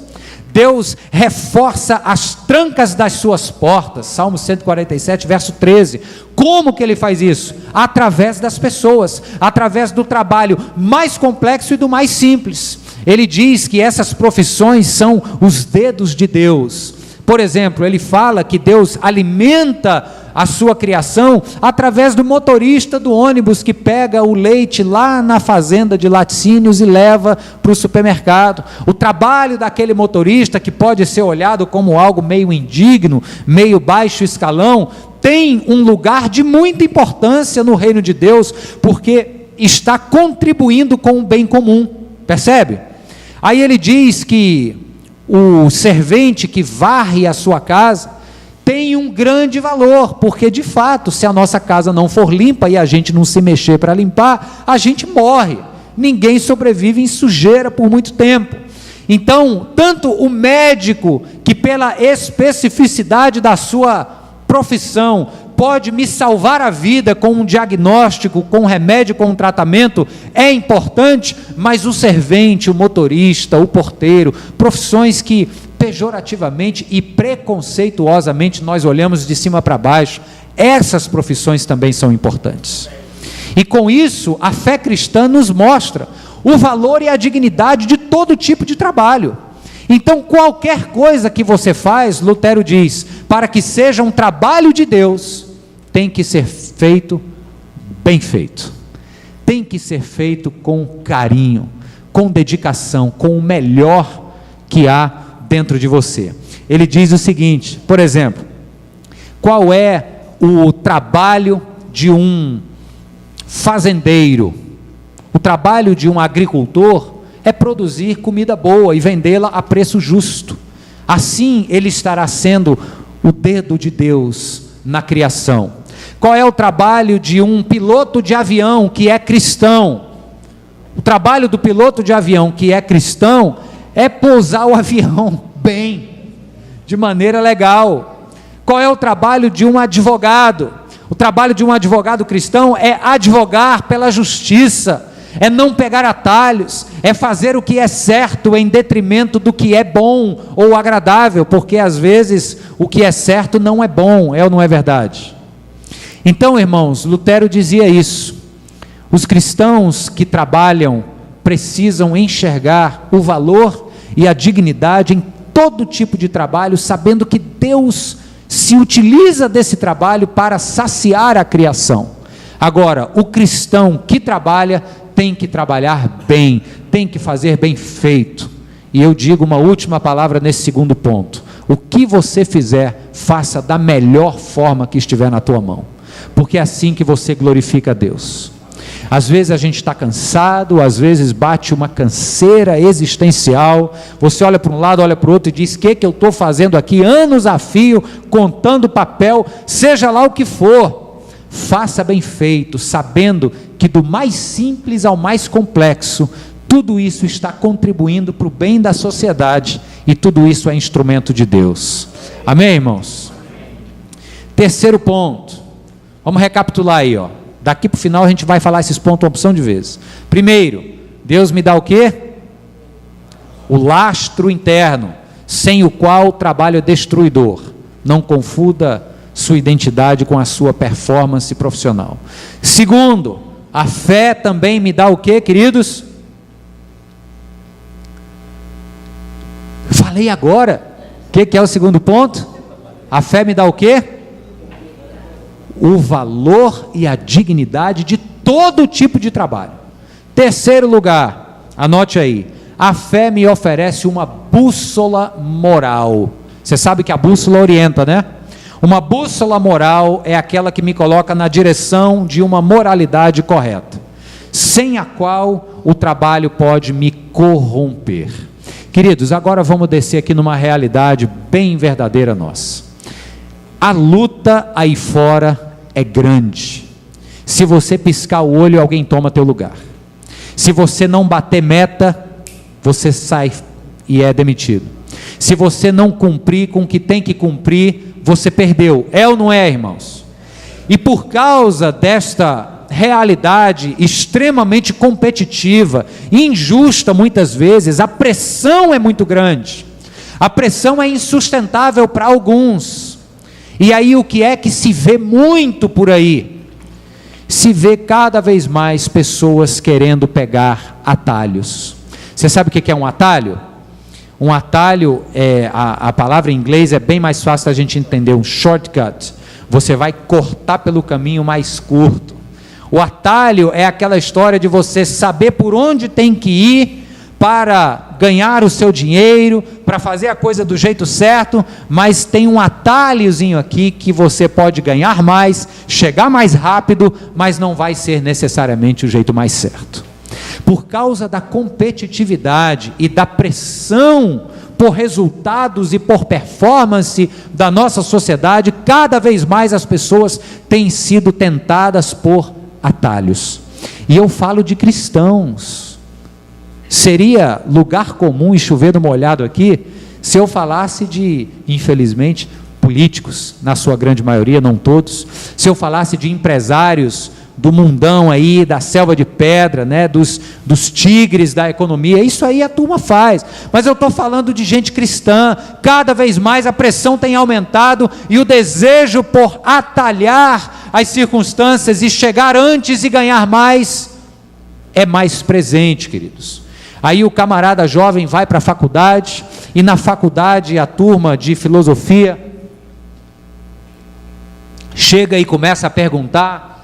Deus reforça as trancas das suas portas, Salmo 147, verso 13, como que ele faz isso? Através das pessoas, através do trabalho mais complexo e do mais simples. Ele diz que essas profissões são os dedos de Deus. Por exemplo, ele fala que Deus alimenta a sua criação através do motorista do ônibus que pega o leite lá na fazenda de laticínios e leva para o supermercado. O trabalho daquele motorista, que pode ser olhado como algo meio indigno, meio baixo escalão, tem um lugar de muita importância no reino de Deus, porque está contribuindo com o bem comum, percebe? Aí ele diz que o servente que varre a sua casa tem um grande valor, porque de fato, se a nossa casa não for limpa e a gente não se mexer para limpar, a gente morre. Ninguém sobrevive em sujeira por muito tempo. Então, tanto o médico, que pela especificidade da sua profissão pode me salvar a vida com um diagnóstico, com um remédio, com um tratamento, é importante, mas o servente, o motorista, o porteiro, profissões que pejorativamente e preconceituosamente nós olhamos de cima para baixo, essas profissões também são importantes. E com isso, a fé cristã nos mostra o valor e a dignidade de todo tipo de trabalho. Então, qualquer coisa que você faz, Lutero diz, para que seja um trabalho de Deus, tem que ser feito bem feito, tem que ser feito com carinho, com dedicação, com o melhor que há dentro de você. Ele diz o seguinte, por exemplo, qual é o trabalho de um fazendeiro? O trabalho de um agricultor é produzir comida boa e vendê-la a preço justo. Assim ele estará sendo o dedo de Deus na criação. Qual é o trabalho de um piloto de avião que é cristão? O trabalho do piloto de avião que é cristão é pousar o avião bem, de maneira legal. Qual é o trabalho de um advogado? O trabalho de um advogado cristão é advogar pela justiça, é não pegar atalhos, é fazer o que é certo em detrimento do que é bom ou agradável, porque às vezes o que é certo não é bom, é ou não é verdade? Então, irmãos, Lutero dizia isso, os cristãos que trabalham precisam enxergar o valor e a dignidade em todo tipo de trabalho, sabendo que Deus se utiliza desse trabalho para saciar a criação. Agora, o cristão que trabalha tem que trabalhar bem, tem que fazer bem feito. E eu digo uma última palavra nesse segundo ponto: o que você fizer, faça da melhor forma que estiver na tua mão, porque é assim que você glorifica a Deus. Às vezes a gente está cansado, às vezes bate uma canseira existencial, você olha para um lado, olha para o outro e diz, o que eu estou fazendo aqui, anos a fio, contando papel, seja lá o que for, faça bem feito, sabendo que do mais simples ao mais complexo, tudo isso está contribuindo para o bem da sociedade, e tudo isso é instrumento de Deus. Amém, irmãos? Terceiro ponto, vamos recapitular aí, ó. Daqui para o final a gente vai falar esses pontos uma opção de vezes. Primeiro, Deus me dá o quê? O lastro interno, sem o qual o trabalho é destruidor. Não confunda sua identidade com a sua performance profissional. Segundo, a fé também me dá o quê, queridos? Falei agora. O que é o segundo ponto? A fé me dá o quê? O valor e a dignidade de todo tipo de trabalho. Terceiro lugar, anote aí, a fé me oferece uma bússola moral. Você sabe que a bússola orienta, né? Uma bússola moral é aquela que me coloca na direção de uma moralidade correta, sem a qual o trabalho pode me corromper. Queridos, agora vamos descer aqui numa realidade bem verdadeira nossa. A luta aí fora é grande. Se você piscar o olho, alguém toma teu lugar. Se você não bater meta, você sai e é demitido. Se você não cumprir com o que tem que cumprir, você perdeu. É ou não é, irmãos? E por causa desta realidade extremamente competitiva, injusta muitas vezes, a pressão é muito grande. A pressão é insustentável para alguns. E aí o que é que se vê muito por aí? Se vê cada vez mais pessoas querendo pegar atalhos. Você sabe o que é um atalho? Um atalho, a palavra em inglês é bem mais fácil da gente entender, um shortcut. Você vai cortar pelo caminho mais curto. O atalho é aquela história de você saber por onde tem que ir para ganhar o seu dinheiro, para fazer a coisa do jeito certo, mas tem um atalhozinho aqui que você pode ganhar mais, chegar mais rápido, mas não vai ser necessariamente o jeito mais certo. Por causa da competitividade e da pressão por resultados e por performance da nossa sociedade, cada vez mais as pessoas têm sido tentadas por atalhos. E eu falo de cristãos. Seria lugar comum e chover no molhado aqui, se eu falasse de, infelizmente, políticos, na sua grande maioria, não todos, se eu falasse de empresários do mundão aí, da selva de pedra, né, dos tigres da economia, isso aí a turma faz, mas eu estou falando de gente cristã. Cada vez mais a pressão tem aumentado e o desejo por atalhar as circunstâncias e chegar antes e ganhar mais, é mais presente, queridos. Aí o camarada jovem vai para a faculdade, e na faculdade a turma de filosofia chega e começa a perguntar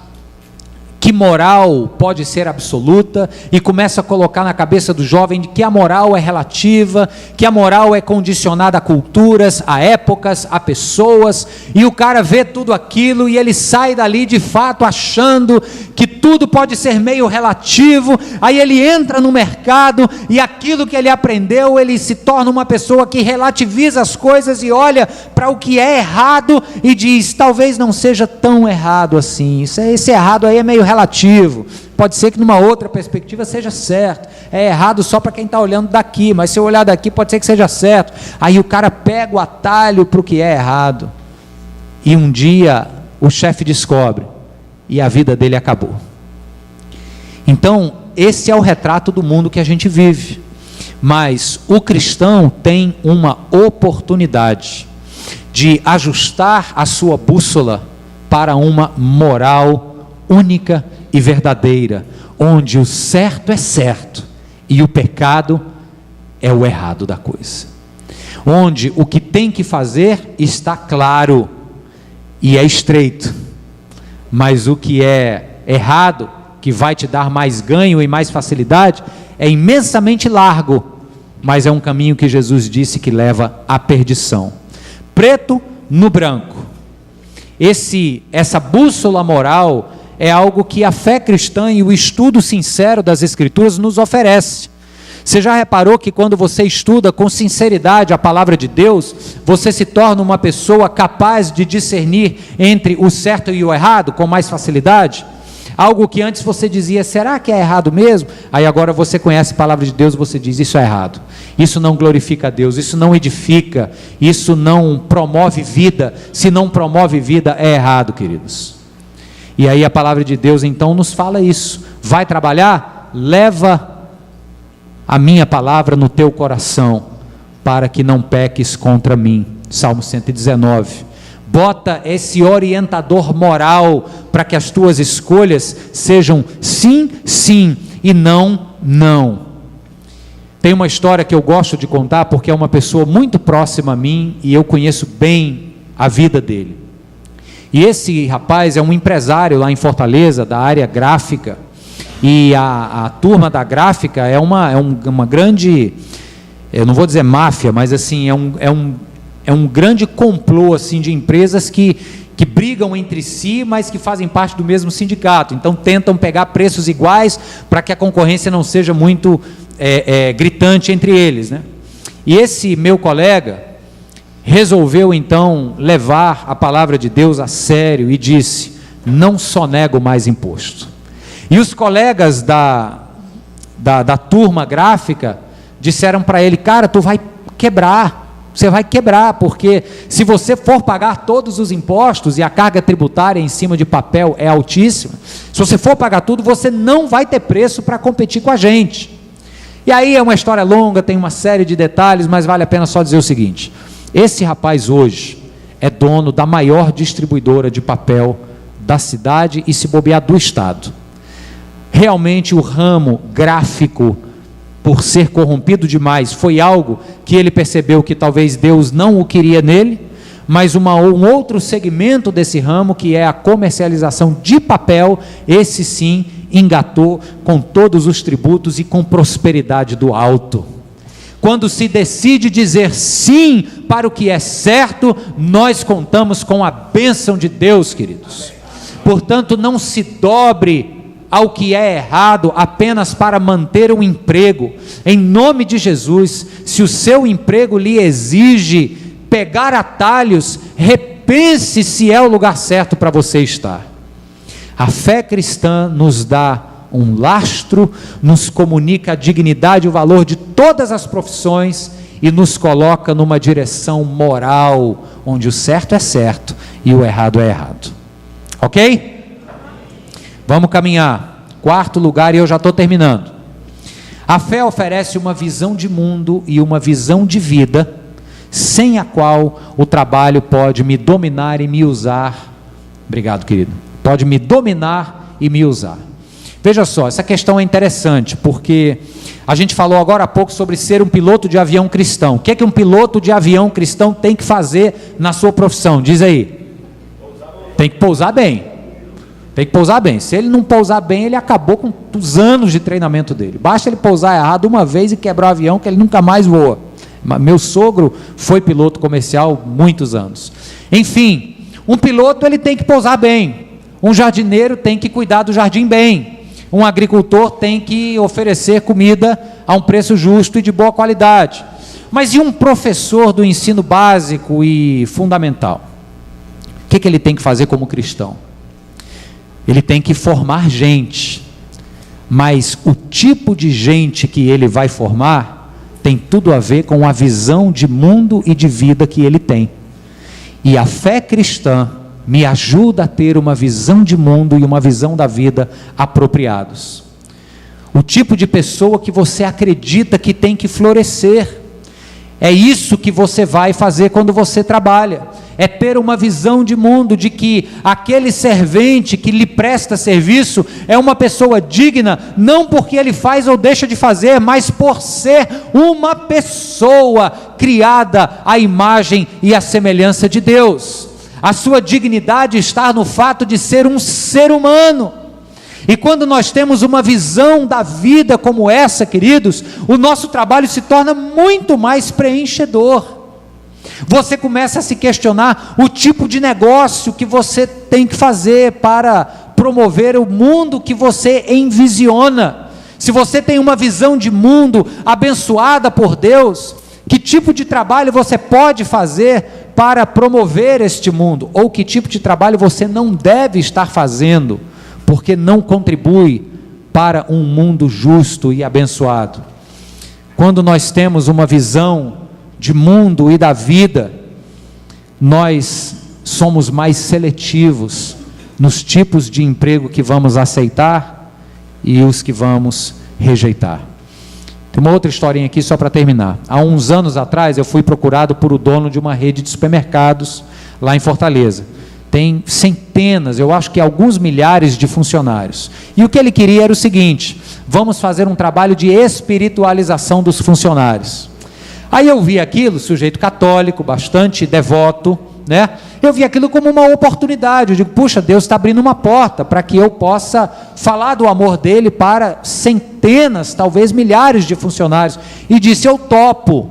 que moral pode ser absoluta, e começa a colocar na cabeça do jovem de que a moral é relativa, que a moral é condicionada a culturas, a épocas, a pessoas, e o cara vê tudo aquilo e ele sai dali de fato achando que tudo pode ser meio relativo. Aí ele entra no mercado e aquilo que ele aprendeu, ele se torna uma pessoa que relativiza as coisas e olha para o que é errado e diz, talvez não seja tão errado assim, esse errado aí é meio relativo, pode ser que numa outra perspectiva seja certo, é errado só para quem está olhando daqui, mas se eu olhar daqui pode ser que seja certo. Aí o cara pega o atalho para o que é errado, e um dia o chefe descobre, e a vida dele acabou. Então esse é o retrato do mundo que a gente vive, mas o cristão tem uma oportunidade de ajustar a sua bússola para uma moral única e verdadeira, onde o certo é certo e o pecado é o errado da coisa, onde o que tem que fazer está claro e é estreito, mas o que é errado, que vai te dar mais ganho e mais facilidade, é imensamente largo, mas é um caminho que Jesus disse que leva à perdição. Preto no branco. Essa bússola moral é algo que a fé cristã e o estudo sincero das Escrituras nos oferece. Você já reparou que quando você estuda com sinceridade a palavra de Deus, você se torna uma pessoa capaz de discernir entre o certo e o errado com mais facilidade? Algo que antes você dizia, será que é errado mesmo? Aí agora você conhece a palavra de Deus, você diz, isso é errado, isso não glorifica a Deus, isso não edifica, isso não promove vida. Se não promove vida, é errado, queridos. E aí a palavra de Deus então nos fala isso. Vai trabalhar? Leva a minha palavra no teu coração, para que não peques contra mim. Salmo 119. Bota esse orientador moral para que as tuas escolhas sejam sim, sim e não, não. Tem uma história que eu gosto de contar porque é uma pessoa muito próxima a mim e eu conheço bem a vida dele. E esse rapaz é um empresário lá em Fortaleza, da área gráfica, e a turma da gráfica é uma grande, eu não vou dizer máfia, mas assim, é um grande complô assim, de empresas que brigam entre si, mas que fazem parte do mesmo sindicato, então tentam pegar preços iguais, para que a concorrência não seja muito gritante entre eles, né? E esse meu colega resolveu então levar a palavra de Deus a sério e disse: não sonego mais imposto. E os colegas da turma gráfica disseram para ele: cara, tu vai quebrar, você vai quebrar, porque se você for pagar todos os impostos, e a carga tributária em cima de papel é altíssima, se você for pagar tudo, você não vai ter preço para competir com a gente. E aí é uma história longa, tem uma série de detalhes, mas vale a pena só dizer o seguinte: esse rapaz hoje é dono da maior distribuidora de papel da cidade e, se bobear, do estado. Realmente o ramo gráfico, por ser corrompido demais, foi algo que ele percebeu que talvez Deus não o queria nele, mas um outro segmento desse ramo, que é a comercialização de papel, esse sim engatou com todos os tributos e com prosperidade do alto. Quando se decide dizer sim para o que é certo, nós contamos com a bênção de Deus, queridos. Portanto, não se dobre ao que é errado apenas para manter um emprego. Em nome de Jesus, se o seu emprego lhe exige pegar atalhos, repense se é o lugar certo para você estar. A fé cristã nos dá um lastro, nos comunica a dignidade e o valor de todas as profissões e nos coloca numa direção moral, onde o certo é certo e o errado é errado. Ok? Vamos caminhar. Quarto lugar, e eu já estou terminando. A fé oferece uma visão de mundo e uma visão de vida, sem a qual o trabalho pode me dominar e me usar. Obrigado, querido. Pode me dominar e me usar. Veja só, essa questão é interessante, porque a gente falou agora há pouco sobre ser um piloto de avião cristão. O que é que um piloto de avião cristão tem que fazer na sua profissão? Diz aí. Tem que pousar bem. Tem que pousar bem. Se ele não pousar bem, ele acabou com os anos de treinamento dele. Basta ele pousar errado uma vez e quebrar o avião, que ele nunca mais voa. Meu sogro foi piloto comercial muitos anos. Enfim, um piloto ele tem que pousar bem. Um jardineiro tem que cuidar do jardim bem. Um agricultor tem que oferecer comida a um preço justo e de boa qualidade. Mas e um professor do ensino básico e fundamental? O que ele tem que fazer como cristão? Ele tem que formar gente, mas o tipo de gente que ele vai formar tem tudo a ver com a visão de mundo e de vida que ele tem. E a fé cristã me ajuda a ter uma visão de mundo e uma visão da vida apropriados. O tipo de pessoa que você acredita que tem que florescer, é isso que você vai fazer quando você trabalha. É ter uma visão de mundo, de que aquele servente que lhe presta serviço é uma pessoa digna, não porque ele faz ou deixa de fazer, mas por ser uma pessoa criada à imagem e à semelhança de Deus. A sua dignidade está no fato de ser um ser humano. E quando nós temos uma visão da vida como essa, queridos, o nosso trabalho se torna muito mais preenchedor. Você começa a se questionar o tipo de negócio que você tem que fazer para promover o mundo que você envisiona. Se você tem uma visão de mundo abençoada por Deus, que tipo de trabalho você pode fazer para promover este mundo? Ou que tipo de trabalho você não deve estar fazendo, porque não contribui para um mundo justo e abençoado? Quando nós temos uma visão de mundo e da vida, nós somos mais seletivos nos tipos de emprego que vamos aceitar e os que vamos rejeitar. Tem uma outra historinha aqui só para terminar. Há uns anos atrás eu fui procurado por o dono de uma rede de supermercados lá em Fortaleza. Tem centenas, eu acho que alguns milhares de funcionários. E o que ele queria era o seguinte: vamos fazer um trabalho de espiritualização dos funcionários. Aí eu vi aquilo, sujeito católico, bastante devoto, né? Eu vi aquilo como uma oportunidade. Eu digo, puxa, Deus está abrindo uma porta para que eu possa falar do amor dele para centenas, talvez milhares de funcionários. E disse, eu topo,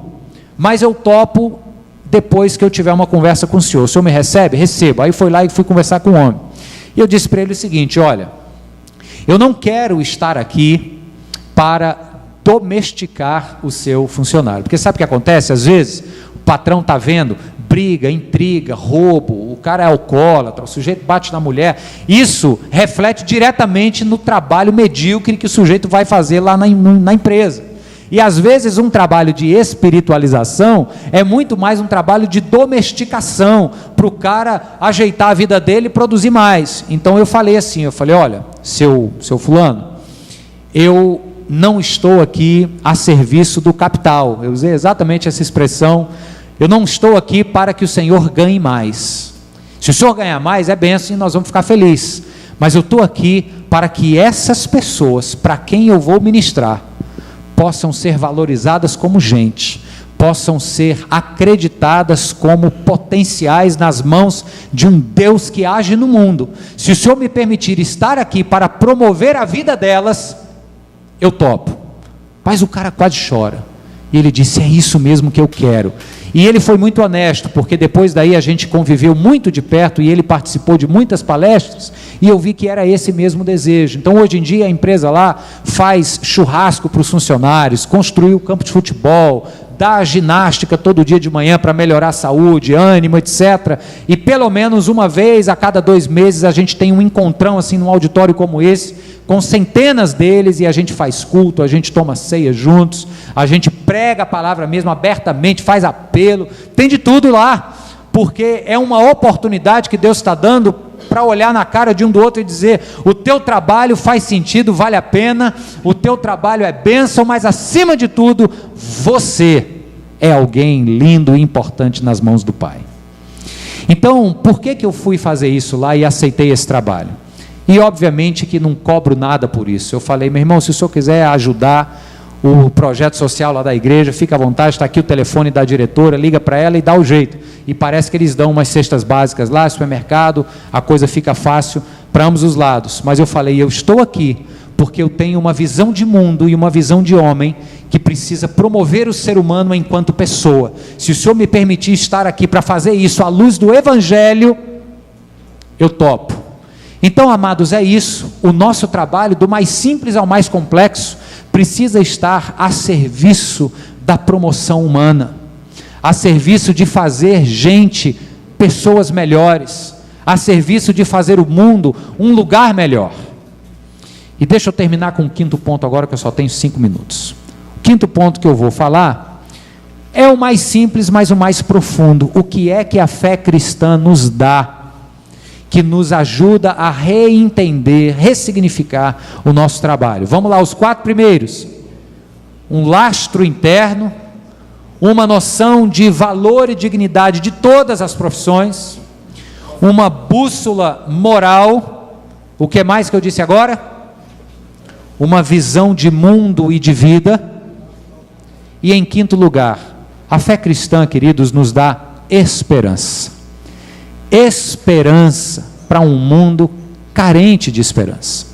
mas eu topo depois que eu tiver uma conversa com o senhor. O senhor me recebe? Recebo. Aí foi lá e fui conversar com o homem. E eu disse para ele o seguinte: olha, eu não quero estar aqui para domesticar o seu funcionário. Porque sabe o que acontece? Às vezes, o patrão está vendo briga, intriga, roubo, o cara é alcoólatra, o sujeito bate na mulher. Isso reflete diretamente no trabalho medíocre que o sujeito vai fazer lá na empresa. E às vezes um trabalho de espiritualização é muito mais um trabalho de domesticação, para o cara ajeitar a vida dele e produzir mais. Então eu falei assim, olha, seu fulano, eu não estou aqui a serviço do capital. Eu usei exatamente essa expressão. Eu não estou aqui para que o Senhor ganhe mais. Se o Senhor ganhar mais, é bênção e nós vamos ficar felizes. Mas eu estou aqui para que essas pessoas, para quem eu vou ministrar, possam ser valorizadas como gente, possam ser acreditadas como potenciais nas mãos de um Deus que age no mundo. Se o Senhor me permitir estar aqui para promover a vida delas, eu topo. Mas o cara quase chora. E ele disse, é isso mesmo que eu quero. E ele foi muito honesto, porque depois daí a gente conviveu muito de perto e ele participou de muitas palestras e eu vi que era esse mesmo desejo. Então hoje em dia a empresa lá faz churrasco para os funcionários, construiu campo de futebol, dá ginástica todo dia de manhã para melhorar a saúde, ânimo, etc. E pelo menos uma vez a cada 2 meses a gente tem um encontrão assim num auditório como esse, com centenas deles, e a gente faz culto, a gente toma ceia juntos, a gente prega a palavra mesmo abertamente, faz apelo, tem de tudo lá, porque é uma oportunidade que Deus está dando para olhar na cara de um do outro e dizer, o teu trabalho faz sentido, vale a pena, o teu trabalho é bênção, mas acima de tudo, você é alguém lindo e importante nas mãos do Pai. Então, por que eu fui fazer isso lá e aceitei esse trabalho? E obviamente que não cobro nada por isso. Eu falei, meu irmão, se o senhor quiser ajudar o projeto social lá da igreja, fica à vontade, está aqui o telefone da diretora, liga para ela e dá o jeito. E parece que eles dão umas cestas básicas lá, supermercado, a coisa fica fácil para ambos os lados. Mas eu falei, eu estou aqui porque eu tenho uma visão de mundo e uma visão de homem que precisa promover o ser humano enquanto pessoa. Se o senhor me permitir estar aqui para fazer isso à luz do Evangelho, eu topo. Então, amados, é isso, o nosso trabalho, do mais simples ao mais complexo, precisa estar a serviço da promoção humana, a serviço de fazer gente, pessoas melhores, a serviço de fazer o mundo um lugar melhor. E deixa eu terminar com o 5º ponto agora, que eu só tenho 5 minutos. O 5º ponto que eu vou falar é o mais simples, mas o mais profundo. O que é que a fé cristã nos dá, que nos ajuda a reentender, ressignificar o nosso trabalho? Vamos lá, os 4 primeiros. Um lastro interno, uma noção de valor e dignidade de todas as profissões, uma bússola moral, o que mais que eu disse agora? Uma visão de mundo e de vida, e em 5º lugar, a fé cristã, queridos, nos dá esperança. Esperança para um mundo carente de esperança.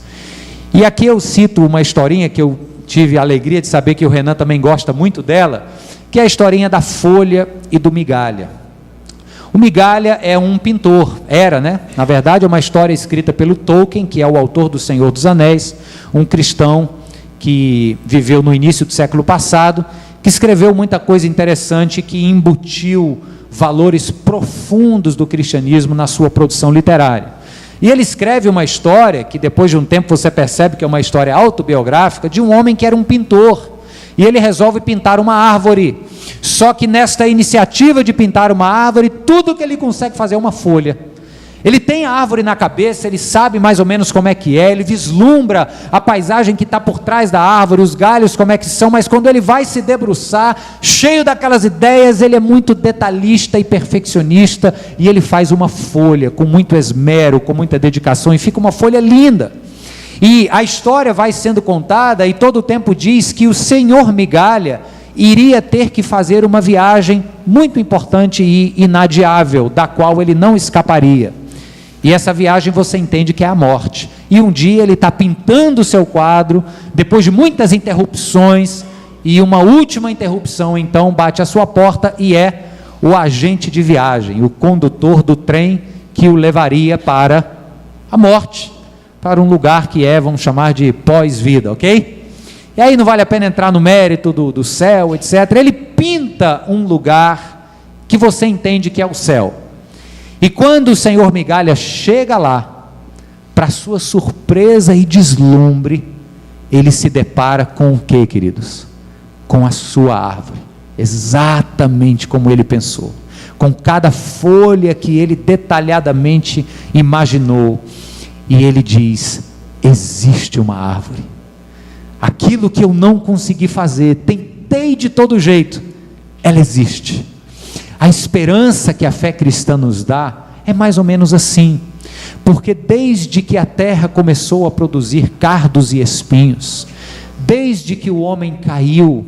E aqui eu cito uma historinha que eu tive a alegria de saber que o Renan também gosta muito dela, que é a historinha da folha e do migalha. O Migalha é um pintor, na verdade é uma história escrita pelo Tolkien, que é o autor do Senhor dos Anéis, um cristão que viveu no início do século passado, que escreveu muita coisa interessante, que embutiu valores profundos do cristianismo na sua produção literária. E ele escreve uma história, que depois de um tempo você percebe que é uma história autobiográfica, de um homem que era um pintor, e ele resolve pintar uma árvore, só que nesta iniciativa de pintar uma árvore, tudo que ele consegue fazer é uma folha. Ele tem a árvore na cabeça, ele sabe mais ou menos como é que é, ele vislumbra a paisagem que está por trás da árvore, os galhos como é que são, mas quando ele vai se debruçar, cheio daquelas ideias, ele é muito detalhista e perfeccionista, e ele faz uma folha com muito esmero, com muita dedicação, e fica uma folha linda. E a história vai sendo contada, e todo o tempo diz que o senhor Migalha iria ter que fazer uma viagem muito importante e inadiável, da qual ele não escaparia. E essa viagem você entende que é a morte. E um dia ele está pintando o seu quadro, depois de muitas interrupções, e uma última interrupção então bate à sua porta, e é o agente de viagem, o condutor do trem que o levaria para a morte, para um lugar que vamos chamar de pós-vida, ok? E aí não vale a pena entrar no mérito do céu, etc. Ele pinta um lugar que você entende que é o céu. E quando o senhor Migalha chega lá, para sua surpresa e deslumbre, ele se depara com o que, queridos? Com a sua árvore, exatamente como ele pensou, com cada folha que ele detalhadamente imaginou. E ele diz: existe uma árvore. Aquilo que eu não consegui fazer, tentei de todo jeito, ela existe. A esperança que a fé cristã nos dá é mais ou menos assim, porque desde que a terra começou a produzir cardos e espinhos, desde que o homem caiu,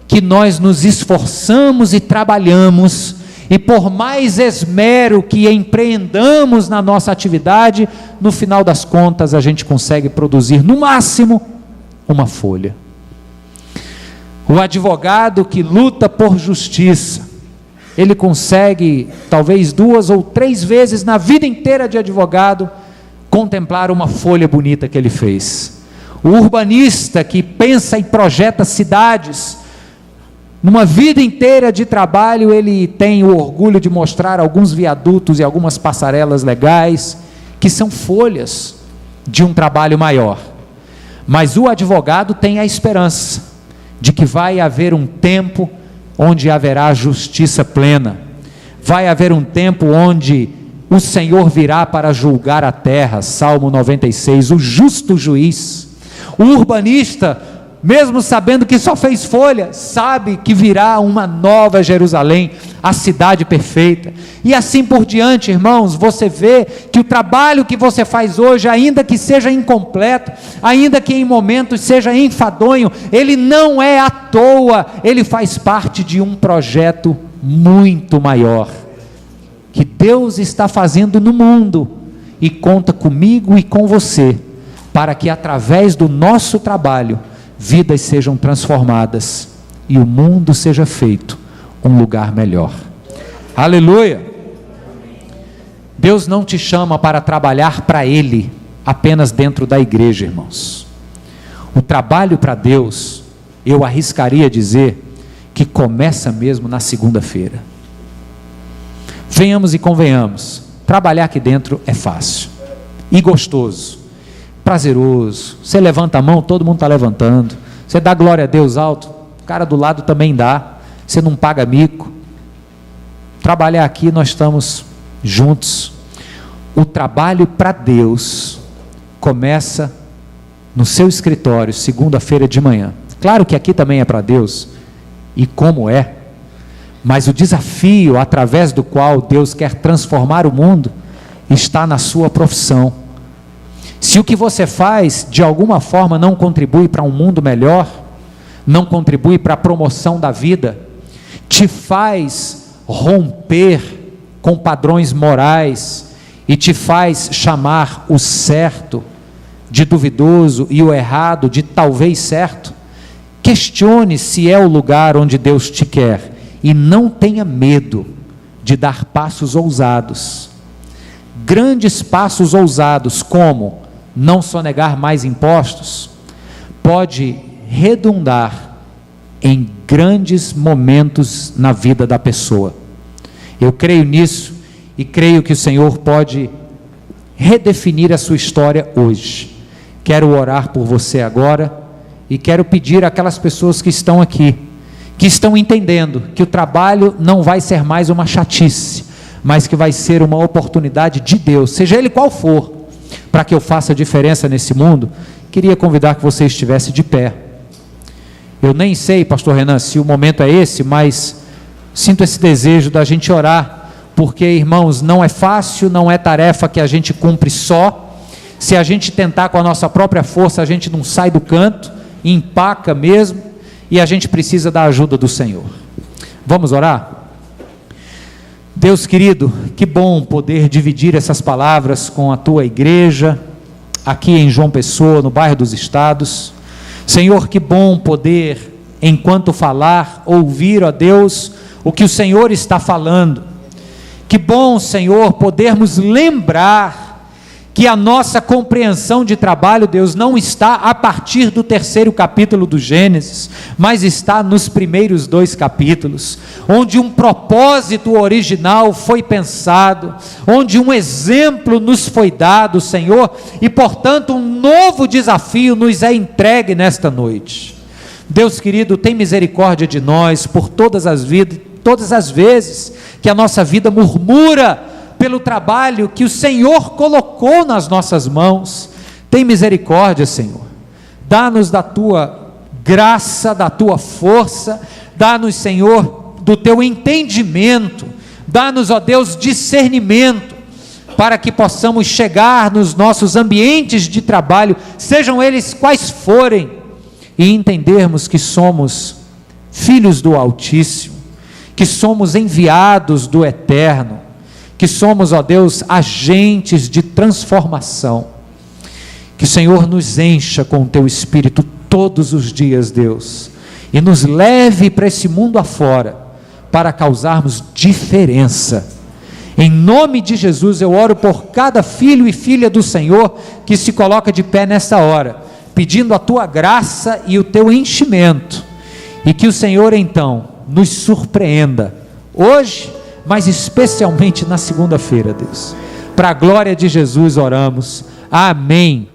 que nós nos esforçamos e trabalhamos, e por mais esmero que empreendamos na nossa atividade, no final das contas a gente consegue produzir no máximo uma folha. O advogado que luta por justiça, ele consegue talvez 2 ou 3 vezes na vida inteira de advogado contemplar uma folha bonita que ele fez. O urbanista que pensa e projeta cidades, numa vida inteira de trabalho, ele tem o orgulho de mostrar alguns viadutos e algumas passarelas legais, que são folhas de um trabalho maior. Mas o advogado tem a esperança de que vai haver um tempo onde haverá justiça plena, vai haver um tempo onde o Senhor virá para julgar a terra, Salmo 96, o justo juiz. O urbanista, mesmo sabendo que só fez folha, sabe que virá uma nova Jerusalém, a cidade perfeita, e assim por diante. Irmãos, você vê que o trabalho que você faz hoje, ainda que seja incompleto, ainda que em momentos seja enfadonho, ele não é à toa, ele faz parte de um projeto muito maior, que Deus está fazendo no mundo, e conta comigo e com você, para que através do nosso trabalho, vidas sejam transformadas, e o mundo seja feito um lugar melhor. Aleluia! Deus não te chama para trabalhar para Ele, apenas dentro da igreja, irmãos. O trabalho para Deus, eu arriscaria dizer, que começa mesmo na segunda-feira. Venhamos e convenhamos, trabalhar aqui dentro é fácil, e gostoso, prazeroso. Você levanta a mão, todo mundo está levantando, você dá glória a Deus alto, o cara do lado também dá, você não paga mico. Trabalhar aqui, nós estamos juntos. O trabalho para Deus começa no seu escritório, segunda-feira de manhã. Claro que aqui também é para Deus, e como é, mas o desafio através do qual Deus quer transformar o mundo, está na sua profissão. Se o que você faz, de alguma forma, não contribui para um mundo melhor, não contribui para a promoção da vida, te faz romper com padrões morais, e te faz chamar o certo de duvidoso, e o errado de talvez certo, questione se é o lugar onde Deus te quer, e não tenha medo de dar passos ousados, grandes passos ousados, como não sonegar mais impostos, pode redundar em grandes momentos na vida da pessoa. Eu creio nisso, e creio que o Senhor pode redefinir a sua história hoje. Quero orar por você agora, e quero pedir àquelas pessoas que estão aqui, que estão entendendo que o trabalho não vai ser mais uma chatice, mas que vai ser uma oportunidade de Deus, seja ele qual for, para que eu faça diferença nesse mundo. Queria convidar que você estivesse de pé. Eu nem sei, pastor Renan, se o momento é esse, mas sinto esse desejo da gente orar, porque, irmãos, não é fácil, não é tarefa que a gente cumpre só. Se a gente tentar com a nossa própria força, a gente não sai do canto, empaca mesmo, e a gente precisa da ajuda do Senhor. Vamos orar? Deus querido, que bom poder dividir essas palavras com a tua igreja, aqui em João Pessoa, no bairro dos Estados. Senhor, que bom poder, enquanto falar, ouvir, ó Deus, o que o Senhor está falando. Que bom, Senhor, podermos lembrar que a nossa compreensão de trabalho, Deus, não está a partir do 3º capítulo do Gênesis, mas está nos primeiros 2 capítulos, onde um propósito original foi pensado, onde um exemplo nos foi dado, Senhor, e portanto um novo desafio nos é entregue nesta noite. Deus querido, tem misericórdia de nós por todas as vezes que a nossa vida murmura pelo trabalho que o Senhor colocou nas nossas mãos. Tem misericórdia, Senhor, dá-nos da Tua graça, da Tua força, dá-nos, Senhor, do Teu entendimento, dá-nos, ó Deus, discernimento, para que possamos chegar nos nossos ambientes de trabalho, sejam eles quais forem, e entendermos que somos filhos do Altíssimo, que somos enviados do Eterno, que somos, ó Deus, agentes de transformação. Que o Senhor nos encha com o Teu Espírito todos os dias, Deus, e nos leve para esse mundo afora, para causarmos diferença. Em nome de Jesus eu oro por cada filho e filha do Senhor que se coloca de pé nessa hora, pedindo a Tua graça e o Teu enchimento, e que o Senhor então nos surpreenda, hoje, mas especialmente na segunda-feira, Deus. Para a glória de Jesus oramos, amém